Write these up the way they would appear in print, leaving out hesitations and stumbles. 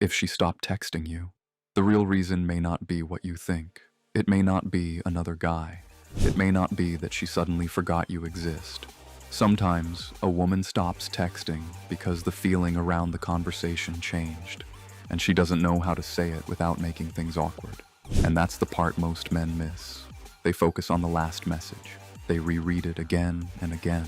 If she stopped texting you, the real reason may not be what you think. It may not be another guy. It may not be that she suddenly forgot you exist. Sometimes, a woman stops texting because the feeling around the conversation changed, and she doesn't know how to say it without making things awkward. And that's the part most men miss. They focus on the last message. They reread it again and again.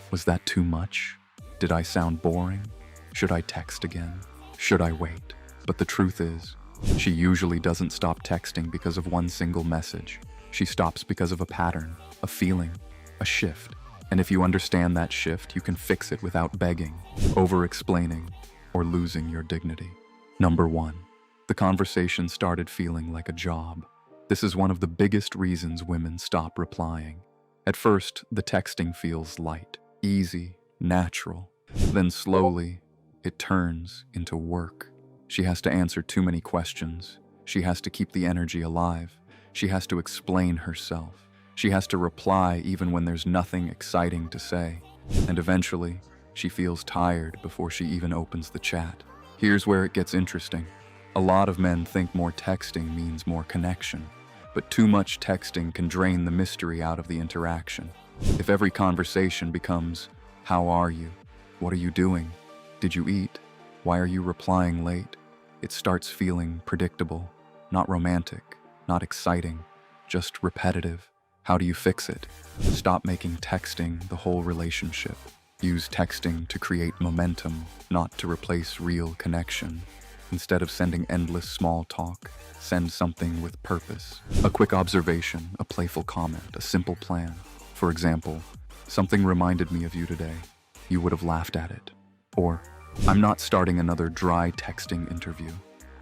Was that too much? Did I sound boring? Should I text again? Should I wait? But the truth is, she usually doesn't stop texting because of one single message. She stops because of a pattern, a feeling, a shift. And if you understand that shift, you can fix it without begging, over-explaining, or losing your dignity. Number 1. The conversation started feeling like a job. This is one of the biggest reasons women stop replying. At first, the texting feels light, easy, natural. Then slowly, it turns into work. She has to answer too many questions. She has to keep the energy alive. She has to explain herself. She has to reply even when there's nothing exciting to say. And eventually, she feels tired before she even opens the chat. Here's where it gets interesting. A lot of men think more texting means more connection, but too much texting can drain the mystery out of the interaction. If every conversation becomes, "How are you? What are you doing? Did you eat? Why are you replying late?" it starts feeling predictable, not romantic, not exciting, just repetitive. How do you fix it? Stop making texting the whole relationship. Use texting to create momentum, not to replace real connection. Instead of sending endless small talk, send something with purpose. A quick observation, a playful comment, a simple plan. For example, "Something reminded me of you today." You would have laughed at it. Or, "I'm not starting another dry texting interview.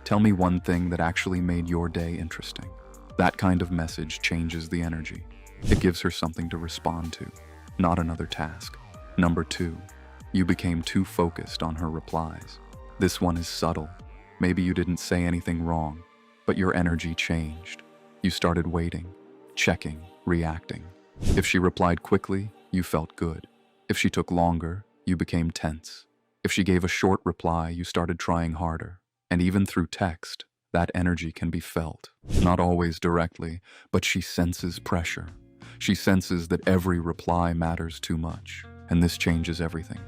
Tell me one thing that actually made your day interesting." That kind of message changes the energy. It gives her something to respond to, not another task. Number 2, you became too focused on her replies. This one is subtle. Maybe you didn't say anything wrong, but your energy changed. You started waiting, checking, reacting. If she replied quickly, you felt good. If she took longer, you became tense. If she gave a short reply, you started trying harder. And even through text, that energy can be felt. Not always directly, but she senses pressure. She senses that every reply matters too much. And this changes everything.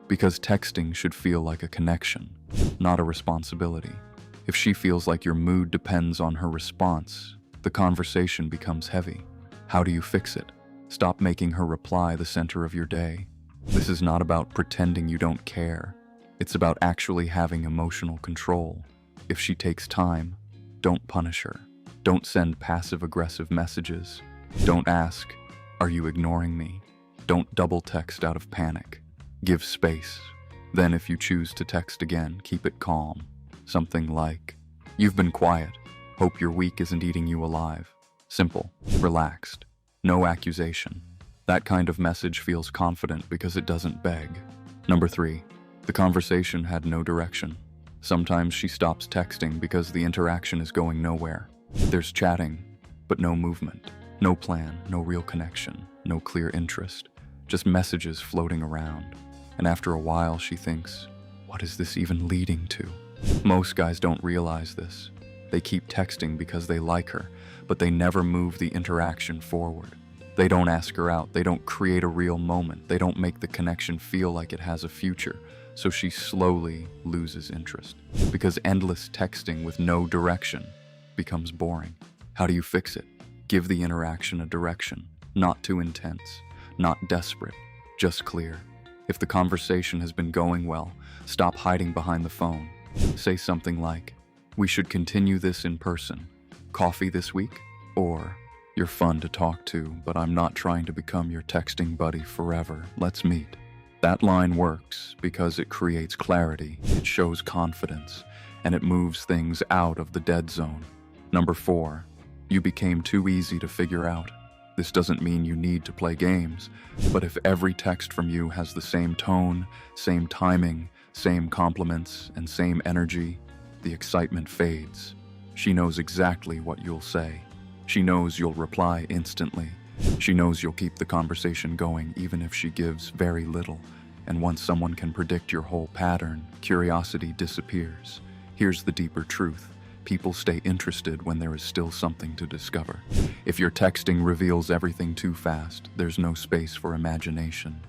Because texting should feel like a connection, not a responsibility. If she feels like your mood depends on her response, the conversation becomes heavy. How do you fix it? Stop making her reply the center of your day. This is not about pretending you don't care. It's about actually having emotional control. If she takes time, don't punish her. Don't send passive-aggressive messages. Don't ask, "Are you ignoring me?" Don't double text out of panic. Give space. Then if you choose to text again, keep it calm. Something like, "You've been quiet. Hope your week isn't eating you alive." Simple, relaxed, no accusation. That kind of message feels confident because it doesn't beg. Number 3, the conversation had no direction. Sometimes she stops texting because the interaction is going nowhere. There's chatting, but no movement, no plan, no real connection, no clear interest, just messages floating around. And after a while, she thinks, what is this even leading to? Most guys don't realize this. They keep texting because they like her, but they never move the interaction forward. They don't ask her out. They don't create a real moment. They don't make the connection feel like it has a future. So she slowly loses interest. Because endless texting with no direction becomes boring. How do you fix it? Give the interaction a direction. Not too intense, not desperate, just clear. If the conversation has been going well, stop hiding behind the phone. Say something like, "We should continue this in person. Coffee this week?" Or, "You're fun to talk to, but I'm not trying to become your texting buddy forever. Let's meet." That line works because it creates clarity, it shows confidence, and it moves things out of the dead zone. Number 4, you became too easy to figure out. This doesn't mean you need to play games, but if every text from you has the same tone, same timing, same compliments, and same energy, the excitement fades. She knows exactly what you'll say. She knows you'll reply instantly. She knows you'll keep the conversation going even if she gives very little. And once someone can predict your whole pattern, curiosity disappears. Here's the deeper truth. People stay interested when there is still something to discover. If your texting reveals everything too fast, there's no space for imagination,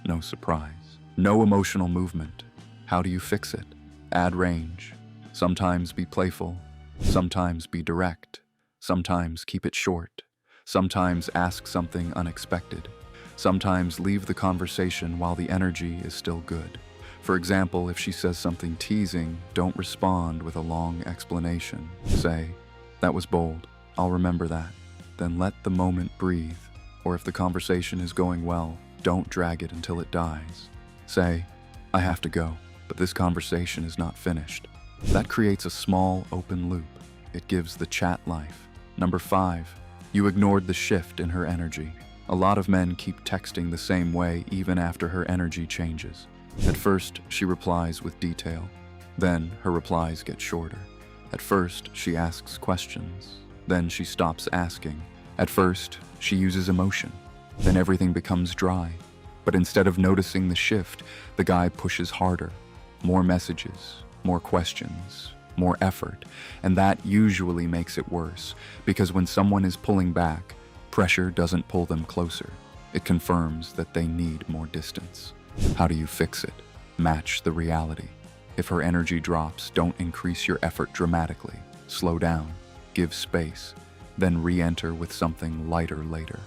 no surprise, no emotional movement. How do you fix it? Add range. Sometimes be playful, sometimes be direct, sometimes keep it short, sometimes ask something unexpected, sometimes leave the conversation while the energy is still good. For example, if she says something teasing, don't respond with a long explanation. Say, "That was bold. I'll remember that." Then let the moment breathe. Or if the conversation is going well, don't drag it until it dies. Say, "I have to go, but this conversation is not finished." That creates a small, open loop. It gives the chat life. Number 5, you ignored the shift in her energy. A lot of men keep texting the same way even after her energy changes. At first, she replies with detail. Then, her replies get shorter. At first, she asks questions. Then she stops asking. At first, she uses emotion. Then everything becomes dry. But instead of noticing the shift, the guy pushes harder. More messages, more questions, more effort. And that usually makes it worse, because when someone is pulling back, pressure doesn't pull them closer. It confirms that they need more distance. How do you fix it? Match the reality. If her energy drops, don't increase your effort dramatically. Slow down, give space, then re-enter with something lighter later.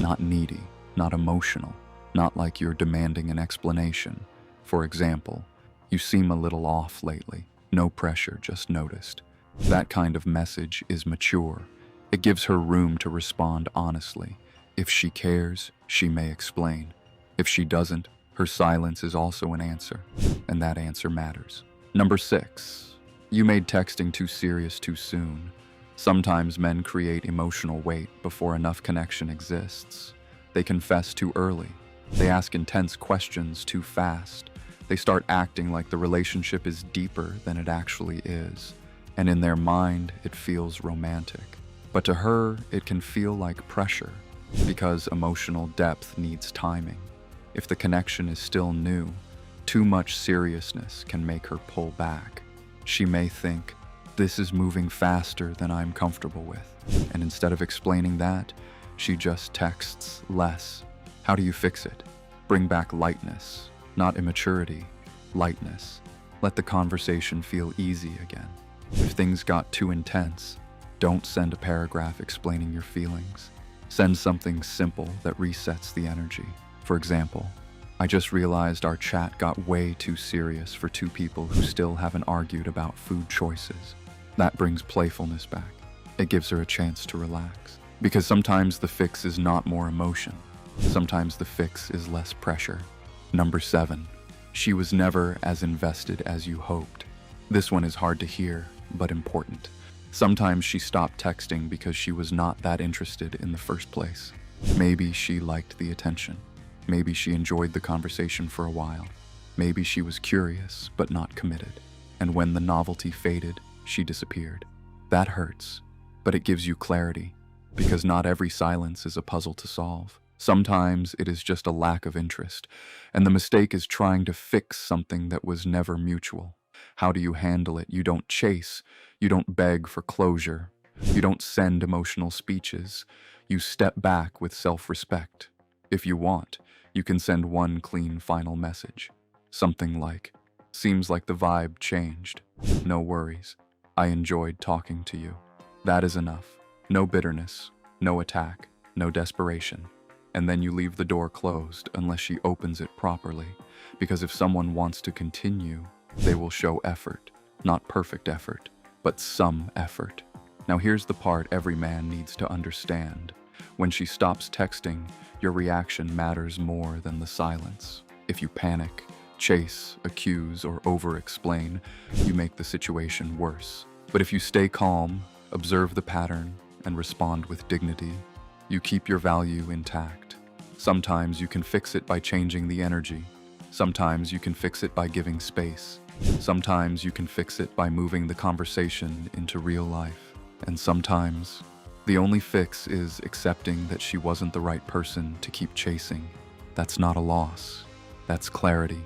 Not needy, not emotional, not like you're demanding an explanation. For example, "You seem a little off lately." No pressure, just noticed. That kind of message is mature. It gives her room to respond honestly. If she cares, she may explain. If she doesn't, her silence is also an answer, and that answer matters. Number 6, you made texting too serious too soon. Sometimes men create emotional weight before enough connection exists. They confess too early. They ask intense questions too fast. They start acting like the relationship is deeper than it actually is. And in their mind, it feels romantic. But to her, it can feel like pressure, because emotional depth needs timing. If the connection is still new, too much seriousness can make her pull back. She may think, "This is moving faster than I'm comfortable with." And instead of explaining that, she just texts less. How do you fix it? Bring back lightness, not immaturity, lightness. Let the conversation feel easy again. If things got too intense, don't send a paragraph explaining your feelings. Send something simple that resets the energy. For example, "I just realized our chat got way too serious for two people who still haven't argued about food choices." That brings playfulness back. It gives her a chance to relax. Because sometimes the fix is not more emotion. Sometimes the fix is less pressure. Number 7, she was never as invested as you hoped. This one is hard to hear, but important. Sometimes she stopped texting because she was not that interested in the first place. Maybe she liked the attention. Maybe she enjoyed the conversation for a while. Maybe she was curious, but not committed. And when the novelty faded, she disappeared. That hurts, but it gives you clarity, because not every silence is a puzzle to solve. Sometimes it is just a lack of interest, and the mistake is trying to fix something that was never mutual. How do you handle it? You don't chase. You don't beg for closure. You don't send emotional speeches. You step back with self-respect. If you want, you can send one clean final message. Something like, "Seems like the vibe changed. No worries. I enjoyed talking to you." That is enough. No bitterness, no attack, no desperation. And then you leave the door closed unless she opens it properly. Because if someone wants to continue, they will show effort. Not perfect effort, but some effort. Now here's the part every man needs to understand. When she stops texting, your reaction matters more than the silence. If you panic, chase, accuse, or over-explain, you make the situation worse. But if you stay calm, observe the pattern, and respond with dignity, you keep your value intact. Sometimes you can fix it by changing the energy. Sometimes you can fix it by giving space. Sometimes you can fix it by moving the conversation into real life. And sometimes, the only fix is accepting that she wasn't the right person to keep chasing. That's not a loss. That's clarity.